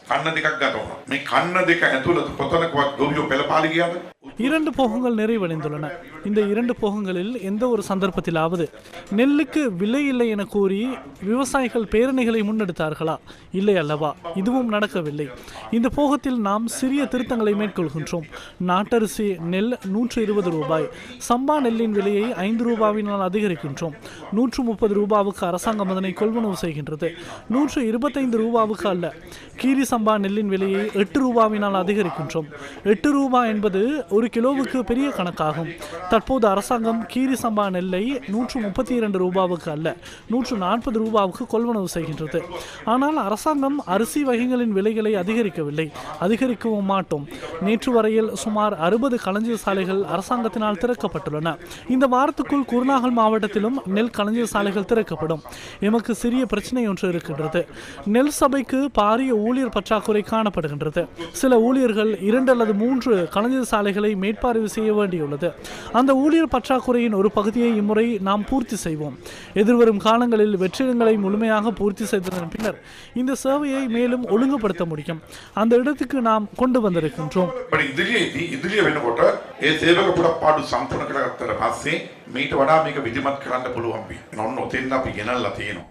කන්න දෙකක් ගත වුණා. මේ කන්න දෙක ඇතුළත කොතනකවත් ගොවියෝ පෙළපාලි ගියාද? இரண்டு போகங்கள் நிறைவடைந்துள்ளன. இந்த இரண்டு போகங்களில் எந்த ஒரு சந்தர்ப்பத்திலாவது நெல்லுக்கு விலை இல்லை என கூறி விவசாயிகள் பேரணிகளை முன்னெடுத்தார்களா? இல்லை அல்லவா? இதுவும் நடக்கவில்லை. இந்த போகத்தில் நாம் சிறிய திருத்தங்களை மேற்கொள்கின்றோம். நாட்டரிசி நெல் 120 ரூபாய், சம்பா நெல்லின் விலையை 5 ரூபாவினால் அதிகரிக்கின்றோம். 130 ரூபாவுக்கு அரசாங்கம் அதனை கொள்வனவு செய்கின்றது. 125 ரூபாவுக்கு அல்ல. கீரி சம்பா நெல்லின் விலையை 8 ரூபாவினால் அதிகரிக்கின்றோம். 8 ரூபாய் என்பது ஒரு கிலோவுக்கு பெரிய கணக்காகும். தற்போது அரசாங்கம் கீரி சம்பா நெல்லை 132 ரூபாவுக்கு அல்ல 140 ரூபாவுக்கு கொள்வனவு செய்கின்றது. ஆனால் அரசாங்கம் அரிசி வகைகளின் விலைகளை அதிகரிக்கவில்லை, அதிகரிக்கவும் மாட்டோம். நேற்று வரையில் சுமார் 60 களஞ்சிய சாலைகள் அரசாங்கத்தினால் திறக்கப்பட்டுள்ளன. இந்த வாரத்துக்குள் குருநாகல் மாவட்டத்திலும் நெல் களஞ்சிய சாலைகள் திறக்கப்படும். எமக்கு சிறிய பிரச்சனை ஒன்று இருக்கின்றது. நெல் சபைக்கு பாரிய ஊழியர் பற்றாக்குறை காணப்படுகின்றது. சில ஊழியர்கள் 2 அல்லது 3 களஞ்சிய சாலைகளை மேற்பார்வை செய்ய வேண்டியுள்ளது. அந்த ஊழியர் பற்றாக்குறையின் ஒரு பகுதியை இம்முறை நாம் பூர்த்தி செய்வோம். எதிர்வரும் காலங்களில் வெற்றிடங்களை முழுமையாக பூர்த்தி செய்ததன் பின்னர் இந்த சேவையை மேலும் ஒழுங்குபடுத்த முடியும். அந்த இடத்துக்கு நாம் கொண்டு வந்திருக்கின்றோம். ඉදිරිය වෙනකොට ඒ සේවක පුරපාඩු සම්පූර්ණ කරගත්තට පස්සේ මීට වඩා මේක විධිමත් කරන්න පුළුවන් වෙයි. ඔන්න ඔතෙන් අපි ගෙනල්ලා තියෙනවා.